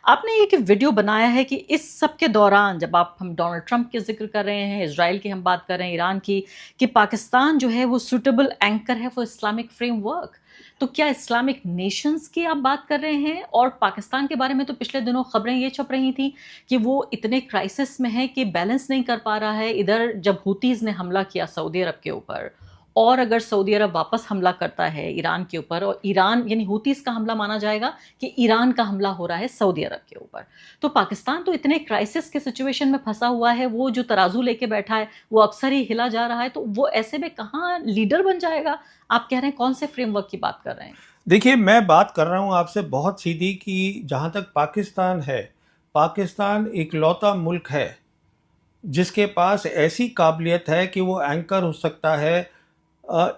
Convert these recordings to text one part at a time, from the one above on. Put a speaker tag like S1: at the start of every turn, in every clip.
S1: आपने एक वीडियो बनाया है कि इस सब के दौरान जब हम डोनाल्ड ट्रंप के ज़िक्र कर रहे हैं, इज़राइल की हम बात कर रहे हैं, ईरान की, कि पाकिस्तान जो है वो सूटेबल एंकर है फॉर इस्लामिक फ्रेमवर्क। तो क्या इस्लामिक नेशंस की आप बात कर रहे हैं? और पाकिस्तान के बारे में तो पिछले दिनों खबरें ये छप रही थी कि वो इतने क्राइसिस में है कि बैलेंस नहीं कर पा रहा है। इधर जब हुतीज़ ने हमला किया सऊदी अरब के ऊपर, और अगर सऊदी अरब वापस हमला करता है ईरान के ऊपर, और ईरान यानी हुतीज़ का हमला माना जाएगा कि ईरान का हमला हो रहा है सऊदी अरब के ऊपर, तो पाकिस्तान तो इतने क्राइसिस के सिचुएशन में फंसा हुआ है, वो जो तराजू लेके बैठा है वो अक्सर ही हिला जा रहा है, तो वो ऐसे में कहाँ लीडर बन जाएगा? आप कह रहे हैं कौन से फ्रेमवर्क की बात कर रहे हैं?
S2: देखिए, मैं बात कर रहा हूँ आपसे बहुत सीधी कि जहाँ तक पाकिस्तान है, पाकिस्तान इकलौता मुल्क है जिसके पास ऐसी काबिलियत है कि वो एंकर हो सकता है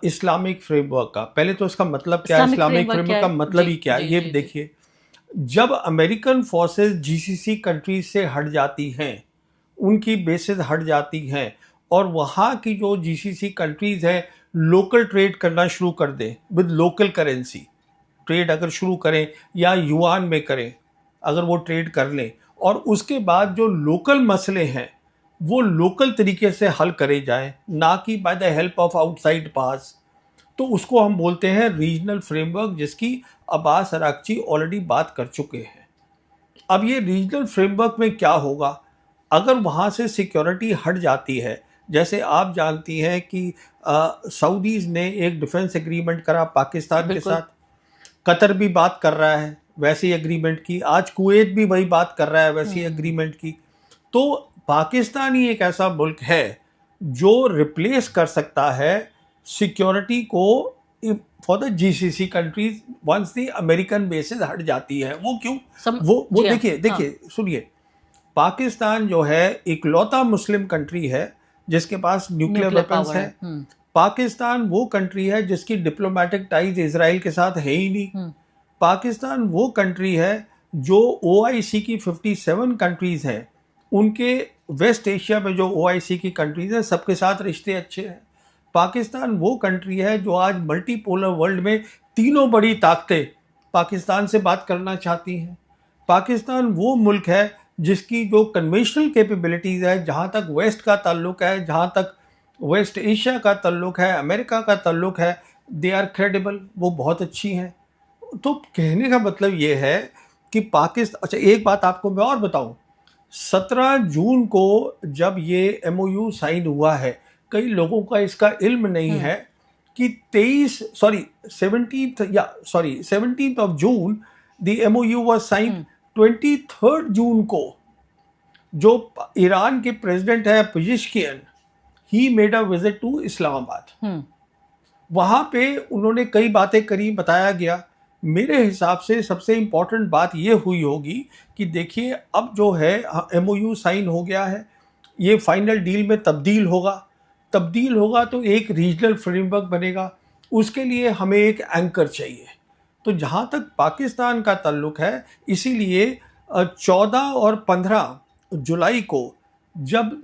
S2: इस्लामिक फ्रेमवर्क का। पहले तो इसका मतलब क्या है,
S1: इस्लामिक
S2: इस्लामिक
S1: फ्रेमवर्क क्या
S2: फ्रेमवर्क का
S1: है?
S2: मतलब
S1: जी
S2: ही क्या है,
S1: जी
S2: ये
S1: जी जी।
S2: देखिए। जब अमेरिकन फोर्सेस जीसीसी कंट्रीज से हट जाती हैं, उनकी बेसेस हट जाती हैं, और वहाँ की जो जीसीसी कंट्रीज हैं लोकल ट्रेड करना शुरू कर दें विद लोकल करेंसी, ट्रेड अगर शुरू करें या युआन में करें, अगर वो ट्रेड कर लें, और उसके बाद जो लोकल मसले हैं वो लोकल तरीके से हल करे जाएं, ना कि by the help of outside pass, तो उसको हम बोलते हैं रीजनल फ्रेमवर्क, जिसकी अब्बास अरागची ऑलरेडी बात कर चुके हैं। अब ये रीजनल फ्रेमवर्क में क्या होगा अगर वहाँ से सिक्योरिटी हट जाती है? जैसे आप जानती हैं कि सऊदीज़ ने एक डिफेंस एग्रीमेंट करा पाकिस्तान के
S1: बिल्कुल।
S2: साथ, कतर भी बात कर रहा है वैसी एग्रीमेंट की, आज कुवैत भी वही बात कर रहा है वैसी एग्रीमेंट की। तो पाकिस्तान ही एक ऐसा मुल्क है जो रिप्लेस कर सकता है सिक्योरिटी को for the GCC countries once the American bases हट जाती है। वो क्यों? वो
S1: जी हाँ।
S2: देखिए
S1: हाँ।
S2: देखिए सुनिए, पाकिस्तान जो है इकलौता मुस्लिम कंट्री है जिसके पास न्यूक्लियर
S1: न्यूक्लियर
S2: वेपन्स
S1: पावर है।
S2: हैं। पाकिस्तान वो कंट्री है जिसकी डिप्लोमेटिक टाइज इजराइल के साथ है ही नहीं। पाकिस्तान वो कंट्री है जो ओआईसी की 57 कंट्रीज हैं, उनके वेस्ट एशिया में जो ओआईसी की कंट्रीज हैं सबके साथ रिश्ते अच्छे हैं। पाकिस्तान वो कंट्री है जो आज मल्टीपोलर वर्ल्ड में तीनों बड़ी ताकतें पाकिस्तान से बात करना चाहती हैं। पाकिस्तान वो मुल्क है जिसकी जो कन्वेंशनल कैपेबिलिटीज़ है, जहाँ तक वेस्ट का ताल्लुक है, जहाँ तक वेस्ट एशिया का ताल्लुक है, अमेरिका का ताल्लुक है, दे आर क्रेडिबल, वो बहुत अच्छी हैं। तो कहने का मतलब ये है कि पाकिस्तान, अच्छा एक बात आपको मैं और बताऊं, 17 जून को जब ये एमओयू साइन हुआ है, कई लोगों का इसका इल्म नहीं है कि 17th of June the MOU was sign. 23 जून को जो ईरान के प्रेसिडेंट है Pezeshkian, he made a visit to Islamabad. वहाँ पे उन्होंने कई बातें करी, बताया गया। मेरे हिसाब से सबसे इम्पॉर्टेंट बात ये हुई होगी कि देखिए अब जो है एमओयू साइन हो गया है, ये फाइनल डील में तब्दील होगा तो एक रीजनल फ्रेमवर्क बनेगा, उसके लिए हमें एक एंकर चाहिए। तो जहाँ तक पाकिस्तान का ताल्लुक है, इसीलिए 14 और 15 जुलाई को, जब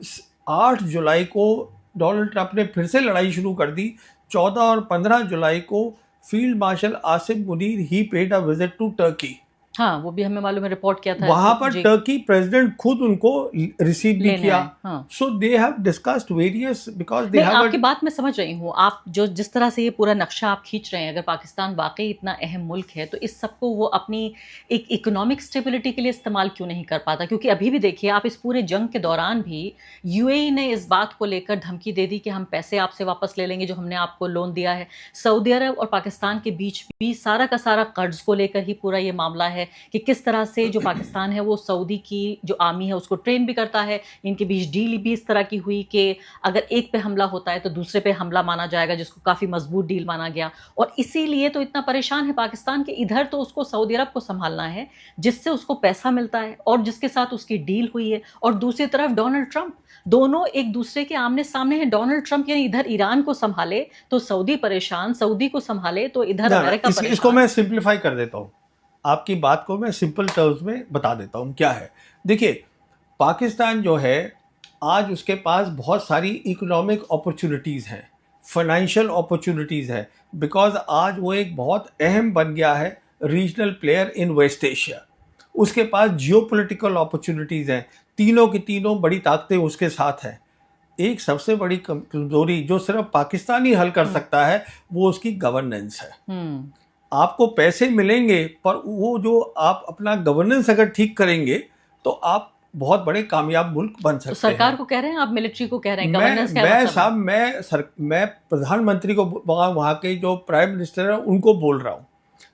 S2: 8 जुलाई को डोनाल्ड ट्रंप ने फिर से लड़ाई शुरू कर दी, 14 और 15 जुलाई को field marshal Asim Munir he paid a visit to Turkey.
S1: हाँ, वो भी हमें मालूम है, रिपोर्ट किया था
S2: वहां
S1: ऐसे।
S2: पर
S1: जी।
S2: टर्की प्रेसिडेंट खुद उनको रिसीव भी
S1: लेने
S2: किया।
S1: आए। हाँ।
S2: So they have discussed various, because they
S1: नहीं,
S2: हैव
S1: आपकी बात मैं समझ रही हूँ। आप जो जिस तरह से ये पूरा नक्शा आप खींच रहे हैं, अगर पाकिस्तान वाकई इतना अहम मुल्क है तो इस सबको वो अपनी एक इकोनॉमिक स्टेबिलिटी के लिए इस्तेमाल क्यों नहीं कर पाता? क्योंकि अभी भी देखिए आप, इस पूरे जंग के दौरान भी यूएई ने इस बात को लेकर धमकी दे दी कि हम पैसे आपसे वापस ले लेंगे जो हमने आपको लोन दिया है। सऊदी अरब और पाकिस्तान के बीच भी सारा का सारा कर्ज को लेकर ही पूरा ये मामला है कि किस तरह से जो पाकिस्तान है वो सऊदी की जो आर्मी है उसको ट्रेन भी करता है। इनके बीच डील भी इस तरह की हुई कि अगर एक पे हमला होता है तो दूसरे पे हमला माना जाएगा, जिसको काफ़ी मजबूत डील माना गया। और इसीलिए तो इतना परेशान है पाकिस्तान के, इधर तो उसको सऊदी अरब को संभालना है जिससे उसको पैसा मिलता है और जिसके साथ उसकी डील हुई है, और दूसरी तरफ डोनाल्ड ट्रंप। दोनों एक दूसरे के आमने सामने हैं। डोनाल्ड ट्रंप यानी इधर ईरान को संभाले तो सऊदी परेशान, सऊदी को संभाले तो इधर अमेरिका
S2: इसको
S1: परेशान।
S2: मैं सिंप्लीफाई कर देता हूँ, आपकी बात को मैं सिंपल टर्म्स में बता देता हूँ क्या है। देखिए, पाकिस्तान जो है आज उसके पास बहुत सारी इकोनॉमिक अपॉर्चुनिटीज़ हैं, फाइनेंशियल अपॉर्चुनिटीज़ है, बिकॉज आज वो एक बहुत अहम बन गया है regional player in West Asia. उसके पास जियोपॉलिटिकल अपॉर्चुनिटीज हैं, तीनों की तीनों बड़ी ताकतें उसके साथ हैं। एक सबसे बड़ी कमजोरी जो सिर्फ पाकिस्तान ही हल कर सकता है वो उसकी गवर्नेंस है। आपको पैसे मिलेंगे पर वो जो आप अपना गवर्नेंस अगर ठीक करेंगे तो आप बहुत बड़े कामयाब मुल्क बन सकते
S1: तो सरकार
S2: हैं।
S1: को कह रहे हैं आप, मिलिट्री को कह रहे हैं, गवर्नेंस क्या मतलब है?
S2: साहब मैं प्रधानमंत्री को, वहाँ के जो प्राइम मिनिस्टर है उनको बोल रहा हूँ।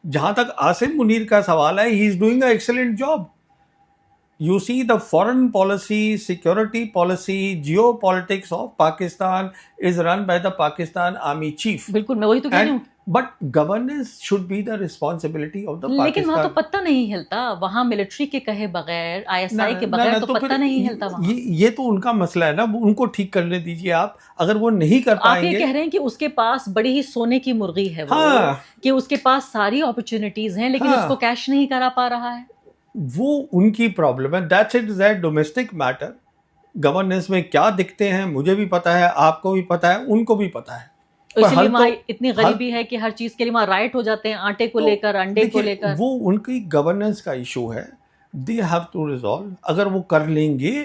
S2: जहां तक आसिम मुनीर का सवाल है, he is doing a excellent job. You see, the foreign policy, security policy, geopolitics of Pakistan is run by the Pakistan Army Chief.
S1: बिल्कुल, मैं वही तो कह रही हूँ।
S2: But governance should be the responsibility of the Pakistan.
S1: लेकिन वहाँ तो पत्ता नहीं हिलता, वहाँ मिलिट्री के कहे बगैर, ISI के बगैर तो पत्ता नहीं हिलता वहाँ।
S2: ये तो उनका मसला है ना, उनको ठीक करने दीजिए आप। अगर वो नहीं कर पाएंगे,
S1: आप ये कह रहे हैं कि उसके पास बड़ी ही सोने की मुर्गी है वो, कि उसके पास सारी अपॉर्चुनिटीज हैं लेकिन उसको कैश नहीं करा पा रहा है।
S2: वो उनकी प्रॉब्लम है। That's it, that domestic matter. Governance में क्या दिखते हैं मुझे भी पता है, आपको भी पता है, उनको भी पता है।
S1: इसलिए वहाँ इतनी गरीबी है कि हर चीज के लिए वहाँ राइट हो जाते हैं, आटे को लेकर, अंडे को लेकर।
S2: वो उनकी गवर्नेंस का इशू है, दे हैव टू रिजॉल्व। अगर वो कर लेंगे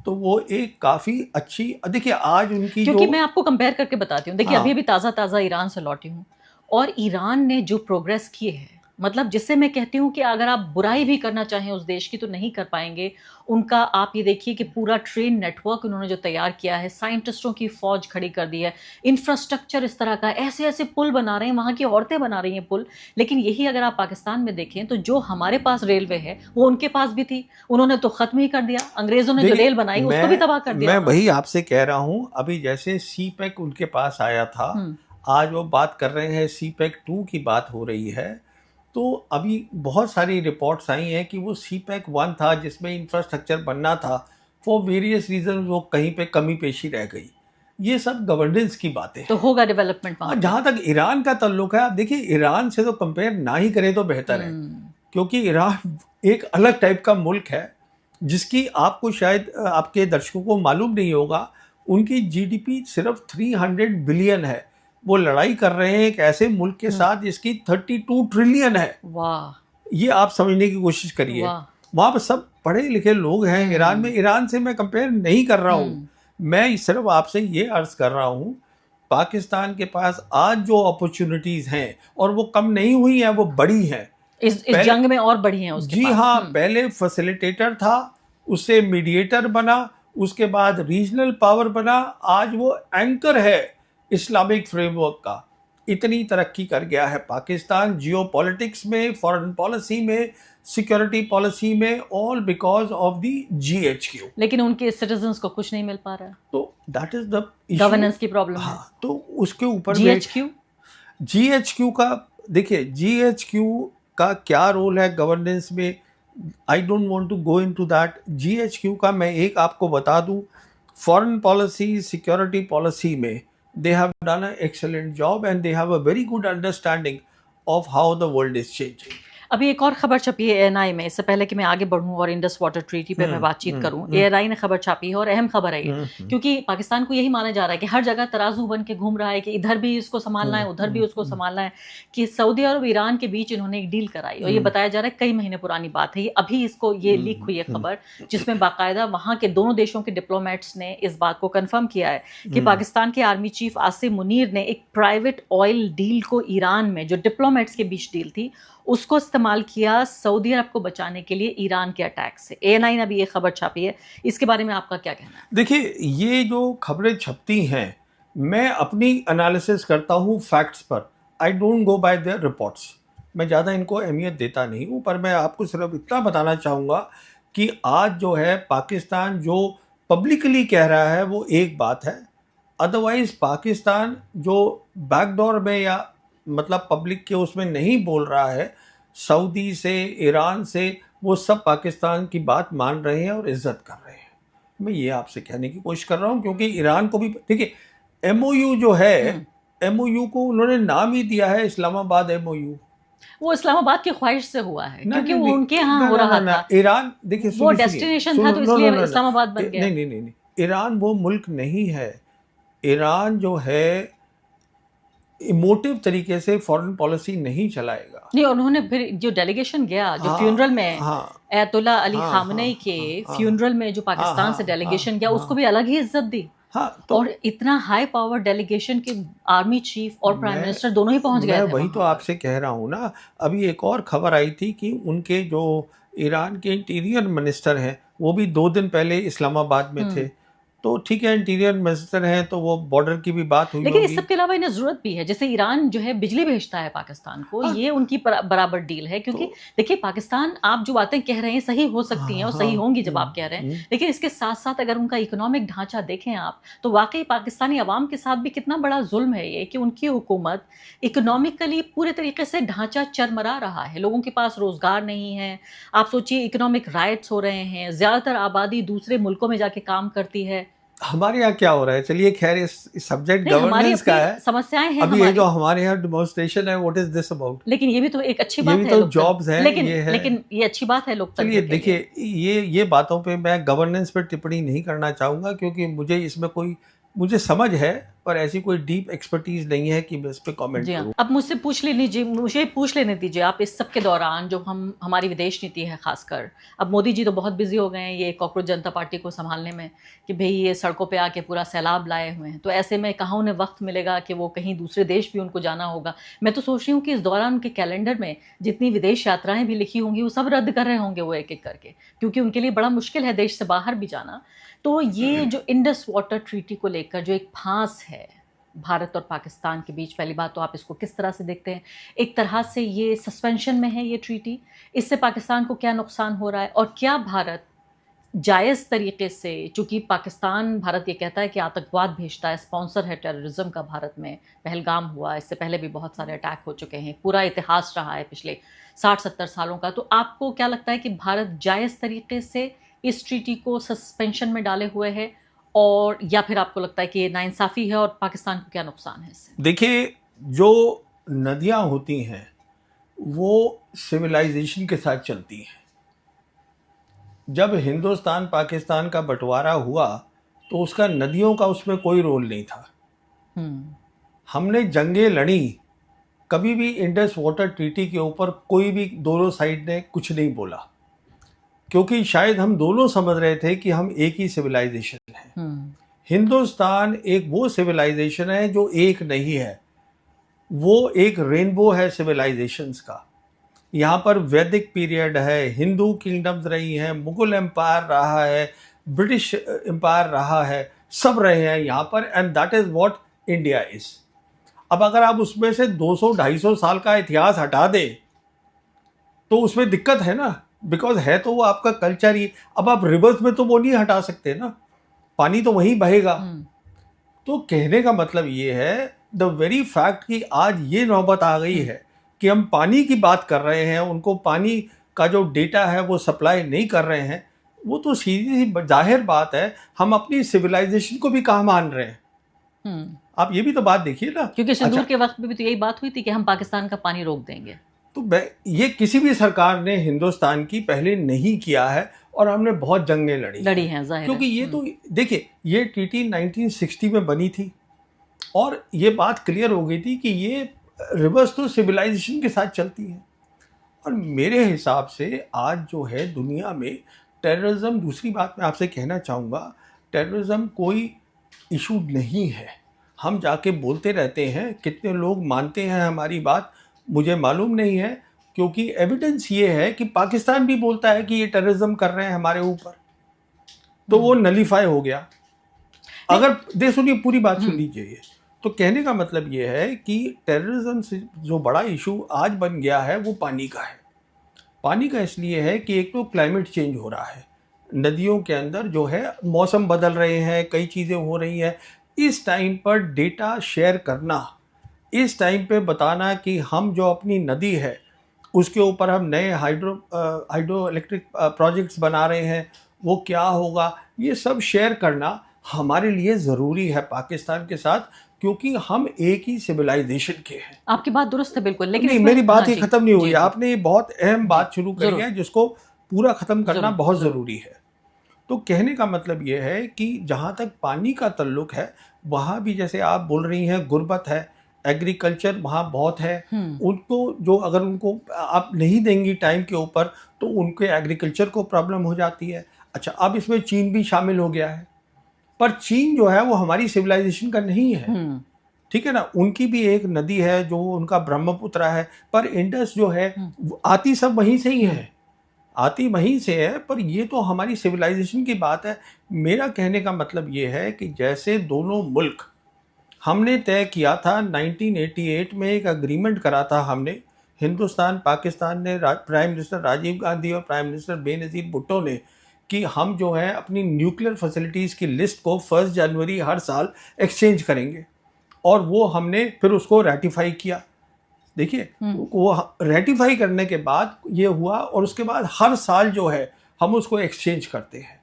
S2: तो वो एक काफी अच्छी, देखिए आज उनकी,
S1: क्योंकि मैं आपको कंपेयर करके बताती हूँ, देखिए अभी ताज़ा ईरान से लौटी हूँ और ईरान ने जो प्रोग्रेस की है, मतलब जिससे मैं कहती हूँ कि अगर आप बुराई भी करना चाहें उस देश की तो नहीं कर पाएंगे। उनका आप ये देखिए कि पूरा ट्रेन नेटवर्क उन्होंने जो तैयार किया है, साइंटिस्टों की फौज खड़ी कर दी है, इंफ्रास्ट्रक्चर इस तरह का, ऐसे ऐसे पुल बना रहे हैं, वहाँ की औरतें बना रही हैं पुल। लेकिन यही अगर आप पाकिस्तान में देखें तो जो हमारे पास रेलवे है वो उनके पास भी थी, उन्होंने तो खत्म ही कर दिया। अंग्रेजों ने जो रेल बनाई उसको भी तबाह कर दिया।
S2: मैं वही आपसे कह रहा हूँ, अभी जैसे CPEC उनके पास आया था, आज वो बात कर रहे हैं CPEC 2 की बात हो रही है। तो अभी बहुत सारी रिपोर्ट्स आई हैं कि वो CPEC 1 था जिसमें इंफ्रास्ट्रक्चर बनना था, फॉर वेरियस रीजन वो कहीं पे कमी पेशी रह गई। ये सब गवर्नेंस की बातें
S1: तो होगा डेवलपमेंट वहाँ।
S2: जहाँ तक ईरान का ताल्लुक है, आप देखिए ईरान से तो कंपेयर ना ही करें तो बेहतर है, क्योंकि ईरान एक अलग टाइप का मुल्क है जिसकी आपको शायद आपके दर्शकों को मालूम नहीं होगा। उनकी GDP सिर्फ 300 बिलियन है। वो लड़ाई कर रहे हैं एक ऐसे मुल्क के साथ जिसकी 32 ट्रिलियन है।
S1: वाह,
S2: ये आप समझने की कोशिश करिए। वहां पर सब पढ़े लिखे लोग हैं ईरान में। ईरान से मैं कंपेयर नहीं कर रहा हूँ, मैं सिर्फ आपसे ये अर्ज कर रहा हूँ, पाकिस्तान के पास आज जो अपॉर्चुनिटीज हैं और वो कम नहीं हुई हैं, वो बड़ी हैं।
S1: इस जंग में और बढ़ी हैं उसके पास।
S2: हाँ, पहले फैसिलिटेटर था, उससे मीडिएटर बना, उसके बाद रीजनल पावर बना, आज वो एंकर है इस्लामिक फ्रेमवर्क का। इतनी तरक्की कर गया है पाकिस्तान, जियो पॉलिटिक्स में, फॉरेन पॉलिसी में, सिक्योरिटी पॉलिसी में, all because of the GHQ।
S1: लेकिन उनके सिटीजन्स को कुछ नहीं मिल पा रहा है, तो
S2: दैट इज द
S1: गवर्नेंस की प्रॉब्लम है।
S2: तो उसके ऊपर GHQ का देखिए, GHQ का क्या रोल है गवर्नेंस में, I don't want to go into that. GHQ का मैं एक आपको बता दूं, फॉरेन पॉलिसी, सिक्योरिटी पॉलिसी में they have done an excellent job and they have a very good understanding of how the world is changing.
S1: अभी एक और खबर छपी है ANI में, इससे पहले कि मैं आगे बढ़ूं और इंडस वाटर ट्रीटी पे मैं बातचीत करूं, ANI ने खबर छापी है और अहम खबर है ये, क्योंकि पाकिस्तान को यही माना जा रहा है कि हर जगह तराजू बन के घूम रहा है कि इधर भी इसको संभालना है, उधर भी उसको संभालना है, कि सऊदी अरब ईरान के बीच इन्होंने एक डील कराई और ये बताया जा रहा है कई महीने पुरानी बात है ये। अभी इसको ये लीक हुई है खबर, जिसमें बाकायदा वहाँ के दोनों देशों के डिप्लोमेट्स ने इस बात को कन्फर्म किया है कि पाकिस्तान के आर्मी चीफ आसिम मुनीर ने एक प्राइवेट ऑयल डील को ईरान में, जो डिप्लोमेट्स के बीच डील थी, उसको इस्तेमाल किया सऊदी अरब को बचाने के लिए ईरान के अटैक से। ANI ने अभी ये खबर छापी है, इसके बारे में आपका क्या कहना है?
S2: देखिए, ये जो खबरें छपती हैं, मैं अपनी एनालिसिस करता हूँ फैक्ट्स पर, I don't go bye there reports. मैं ज़्यादा इनको अहमियत देता नहीं हूँ, पर मैं आपको सिर्फ इतना बताना चाहूँगा कि आज जो है पाकिस्तान जो पब्लिकली कह रहा है वो एक बात है, अदरवाइज पाकिस्तान जो बैकडोर में या मतलब पब्लिक के उसमें नहीं बोल रहा है, सऊदी से, ईरान से, वो सब पाकिस्तान की बात मान रहे हैं और इज्जत कर रहे हैं। मैं ये आपसे कहने की कोशिश कर रहा हूँ, क्योंकि ईरान को भी देखिए, MOU जो है, MOU को उन्होंने नाम ही दिया है इस्लामाबाद MOU।
S1: वो इस्लामाबाद की ख्वाहिश से हुआ है, क्योंकि वो उनके यहाँ हो रहा था।
S2: ईरान देखिए,
S1: वो डेस्टिनेशन था तो इसलिए इस्लामाबाद बन गया।
S2: नहीं, ईरान वो मुल्क नहीं है। ईरान जो है इमोटिव तरीके से फॉरेन पॉलिसी नहीं चलाएगा।
S1: नहीं, उन्होंने फिर जो डेलीगेशन गया जो फ्यूनरल में अयतुल्ला अली खामनेई के फ्यूनरल में जो पाकिस्तान से डेलीगेशन गया उसको भी अलग ही इज्जत दी। तो और इतना हाई पावर डेलीगेशन के आर्मी चीफ और प्राइम मिनिस्टर दोनों ही पहुंच गए थे।
S2: वही तो आपसे कह रहा हूँ ना, अभी एक और खबर आई थी कि उनके जो ईरान के इंटीरियर मिनिस्टर हैं वो भी 2 दिन पहले इस्लामाबाद में थे। तो ठीक है, इंटीरियर मिनिस्टर हैं तो वो बॉर्डर की भी बात हुई,
S1: लेकिन इस सब के अलावा इन्हें जरूरत भी है। जैसे ईरान जो है बिजली भेजता है पाकिस्तान को, ये उनकी बराबर डील है। क्योंकि देखिए पाकिस्तान, आप जो बातें कह रहे हैं सही हो सकती हैं और सही होंगी जब आप कह रहे हैं, लेकिन इसके साथ साथ अगर उनका इकोनॉमिक ढांचा देखें आप, तो वाकई पाकिस्तानी अवाम के साथ भी कितना बड़ा जुल्म है ये कि उनकी हुकूमत इकोनॉमिकली पूरे तरीके से ढांचा चरमरा रहा है। लोगों के पास रोजगार नहीं है। आप सोचिए इकोनॉमिक राइट्स हो रहे हैं, ज्यादातर आबादी दूसरे मुल्कों में जाके काम करती है।
S2: हमारे यहाँ क्या हो रहा है, चलिए खैर इस सब्जेक्ट गवर्नेंस का है,
S1: समस्याएं हैं
S2: अभी ये जो हमारे यहाँ डेमोन्स्ट्रेशन है, व्हाट इज दिस अबाउट।
S1: लेकिन ये भी तो एक अच्छी बात है,
S2: ये भी तो जॉब्स हैं,
S1: लेकिन ये अच्छी बात है लोकतंत्र।
S2: चलिए देखिए, ये बातों पे मैं गवर्नेंस पे टिप्पणी नहीं करना चाहूँगा क्योंकि मुझे इसमें मुझे समझ है पर ऐसी कोई डीप एक्सपर्टीज नहीं है कि मैं इस पे कमेंट करूं।
S1: अब मुझे पूछ लेने दीजिए आप इस सब के दौरान जो हमारी विदेश नीति है खासकर, अब मोदी जी तो बहुत बिजी हो गए हैं ये कॉकरोच जनता पार्टी को संभालने में कि भाई ये सड़कों पे आके पूरा सैलाब लाए हुए हैं, तो ऐसे में कहाँ उन्हें वक्त मिलेगा कि वो कहीं दूसरे देश भी उनको जाना होगा। मैं तो सोच रही हूँ कि इस दौरान उनके कैलेंडर में जितनी विदेश यात्राएं भी लिखी होंगी वो सब रद्द कर रहे होंगे वो एक एक करके, क्योंकि उनके लिए बड़ा मुश्किल है देश से बाहर भी जाना। तो ये जो इंडस वाटर ट्रीटी को लेकर जो एक फांस है भारत और पाकिस्तान के बीच, पहली बात तो आप इसको किस तरह से देखते हैं? एक तरह से ये सस्पेंशन में है ये ट्रीटी, इससे पाकिस्तान को क्या नुकसान हो रहा है? और क्या भारत जायज़ तरीके से, चूँकि पाकिस्तान, भारत ये कहता है कि आतंकवाद भेजता है, स्पॉन्सर है टेररिज्म का भारत में, पहलगाम हुआ, इससे पहले भी बहुत सारे अटैक हो चुके हैं, पूरा इतिहास रहा है पिछले 60-70 सालों का। तो आपको क्या लगता है कि भारत जायज़ तरीके से इस ट्रीटी को सस्पेंशन में डाले हुए है, और या फिर आपको लगता है कि ये नाइंसाफ़ी है और पाकिस्तान को क्या नुकसान है इससे?
S2: देखिए, जो नदियां होती हैं वो सिविलाइजेशन के साथ चलती हैं। जब हिंदुस्तान पाकिस्तान का बंटवारा हुआ तो उसका नदियों का उसमें कोई रोल नहीं था। हमने जंगें लड़ी, कभी भी इंडस वाटर ट्रीटी के ऊपर कोई भी दोनों साइड ने कुछ नहीं बोला, क्योंकि शायद हम दोनों समझ रहे थे कि हम एक ही सिविलाइजेशन है। हिंदुस्तान एक वो सिविलाइजेशन है जो एक नहीं है, वो एक रेनबो है सिविलाइजेशंस का। यहाँ पर वैदिक पीरियड है, हिंदू किंगडम्स रही हैं, मुगल एम्पायर रहा है, ब्रिटिश एम्पायर रहा है, सब रहे हैं यहाँ पर, and that is what India is. अब अगर आप उसमें से 200-250 साल का इतिहास हटा दे तो उसमें दिक्कत है ना, बिकॉज है तो वो आपका कल्चर ही। अब आप रिवर्स में तो वो नहीं हटा सकते ना, पानी तो वहीं बहेगा। तो कहने का मतलब ये है, द वेरी फैक्ट कि आज ये नौबत आ गई है कि हम पानी की बात कर रहे हैं, उनको पानी का जो डेटा है वो सप्लाई नहीं कर रहे हैं, वो तो सीधी जाहिर बात है हम अपनी सिविलाइजेशन को भी कहाँ मान रहे हैं। आप ये भी तो बात देखिए ना,
S1: क्योंकि सिंदूर के वक्त में भी तो यही बात हुई थी कि हम पाकिस्तान का पानी रोक देंगे।
S2: तो ये किसी भी सरकार ने हिंदुस्तान की पहले नहीं किया है, और हमने बहुत जंगें लड़ी हैं जाहिर, क्योंकि ये तो देखिए, ये ट्रीटी 1960 में बनी थी और ये बात क्लियर हो गई थी कि ये रिवर्स तो सिविलाइजेशन के साथ चलती है। और मेरे हिसाब से आज जो है दुनिया में टेररिज्म, दूसरी बात मैं आपसे कहना चाहूँगा, टेररिज्म कोई इशू नहीं है। हम जाके बोलते रहते हैं, कितने लोग मानते हैं हमारी बात मुझे मालूम नहीं है, क्योंकि एविडेंस ये है कि पाकिस्तान भी बोलता है कि ये टेररिज्म कर रहे हैं हमारे ऊपर, तो वो नलीफाई हो गया। अगर सुनिए, पूरी बात सुन लीजिए। तो कहने का मतलब ये है कि टेररिज्म से जो बड़ा इशू आज बन गया है वो पानी का है। पानी का इसलिए है कि एक तो क्लाइमेट चेंज हो रहा है, नदियों के अंदर जो है मौसम बदल रहे हैं, कई चीज़ें हो रही हैं। इस टाइम पर डेटा शेयर करना, इस टाइम पे बताना कि हम जो अपनी नदी है उसके ऊपर हम नए हाइड्रो इलेक्ट्रिक प्रोजेक्ट्स बना रहे हैं, वो क्या होगा, ये सब शेयर करना हमारे लिए ज़रूरी है पाकिस्तान के साथ, क्योंकि हम एक ही सिविलाइजेशन के हैं।
S1: आपकी बात दुरुस्त है बिल्कुल, लेकिन
S2: नहीं, मेरी बात ही खत्म नहीं हुई। आपने ये बहुत अहम बात शुरू करी है जिसको पूरा ख़त्म करना बहुत ज़रूरी है। तो कहने का मतलब ये है कि जहाँ तक पानी का ताल्लुक है, वहाँ भी जैसे आप बोल रही हैं गुर्बत है, एग्रीकल्चर वहाँ बहुत है, उनको जो अगर उनको आप नहीं देंगी टाइम के ऊपर तो उनके एग्रीकल्चर को प्रॉब्लम हो जाती है। अच्छा, अब इसमें चीन भी शामिल हो गया है, पर चीन जो है वो हमारी सिविलाइजेशन का नहीं है, ठीक है ना। उनकी भी एक नदी है जो उनका ब्रह्मपुत्र है, पर इंडस जो है आती सब वहीं से ही है, आती वहीं से है, पर ये तो हमारी सिविलाइजेशन की बात है। मेरा कहने का मतलब ये है कि जैसे दोनों मुल्क हमने तय किया था 1988 में, एक अग्रीमेंट करा था हमने, हिंदुस्तान पाकिस्तान ने, प्राइम मिनिस्टर राजीव गांधी और प्राइम मिनिस्टर बेनज़ीर भुट्टो ने, कि हम जो है अपनी न्यूक्लियर फैसिलिटीज़ की लिस्ट को 1 जनवरी हर साल एक्सचेंज करेंगे, और वो हमने फिर उसको रेटिफाई किया। देखिए, वो रेटिफाई करने के बाद ये हुआ, और उसके बाद हर साल जो है हम उसको एक्सचेंज करते हैं।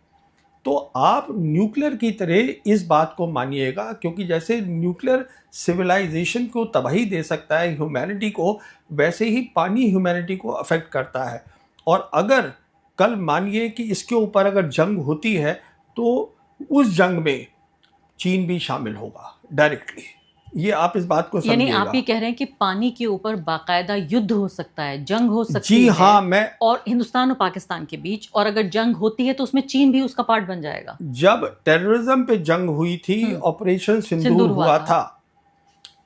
S2: तो आप न्यूक्लियर की तरह इस बात को मानिएगा, क्योंकि जैसे न्यूक्लियर सिविलाइजेशन को तबाही दे सकता है ह्यूमैनिटी को, वैसे ही पानी ह्यूमैनिटी को अफेक्ट करता है। और अगर कल मानिए कि इसके ऊपर अगर जंग होती है तो उस जंग में चीन भी शामिल होगा डायरेक्टली। ये आप इस बात को
S1: यानी
S2: समझिएगा।
S1: आप ये कह रहे हैं कि पानी के ऊपर बाकायदा युद्ध हो सकता है, जंग हो सकती
S2: जी
S1: है,
S2: हाँ, मैं
S1: और हिंदुस्तान और पाकिस्तान के बीच, और अगर जंग होती है तो उसमें चीन भी उसका पार्ट बन जाएगा।
S2: जब टेररिज्म पे जंग हुई थी, ऑपरेशन सिंदूर हुआ था,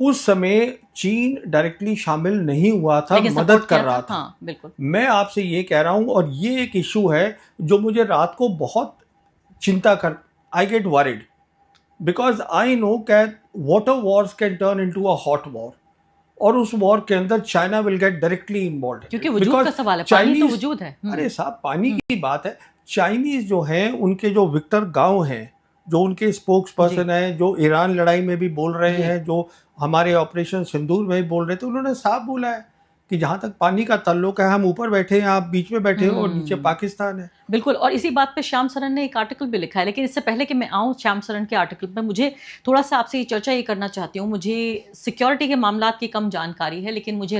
S2: उस समय चीन डायरेक्टली शामिल नहीं हुआ था, मदद कर रहा था।
S1: हाँ, बिल्कुल।
S2: मैं आपसे ये कह रहा हूं, और ये एक इशू है जो मुझे रात को बहुत चिंता कर, I get worried, because I know that water wars can turn into a hot war, और उस वॉर के अंदर China will get directly involve,
S1: क्योंकि वजूद का सवाल है, पानी तो वजूद है।
S2: अरे साहब, पानी की बात है। चाइनीज जो हैं, उनके जो विक्टर गांव हैं, जो उनके स्पोक्स पर्सन हैं, जो ईरान लड़ाई में भी बोल रहे हैं, जो हमारे ऑपरेशन सिंदूर में भी बोल रहे थे, उन्होंने साफ बोला है कि जहां तक पानी का ताल्लुक है, हम ऊपर बैठे हैं, आप बीच में बैठे हो, और नीचे पाकिस्तान है।
S1: बिल्कुल, और इसी बात पे श्याम सरन ने एक आर्टिकल भी लिखा है। लेकिन इससे पहले कि मैं आऊँ श्याम सरन के आर्टिकल पे, मुझे थोड़ा सा आपसे ये चर्चा ये करना चाहती हूँ। मुझे सिक्योरिटी के मामलात की कम जानकारी है, लेकिन मुझे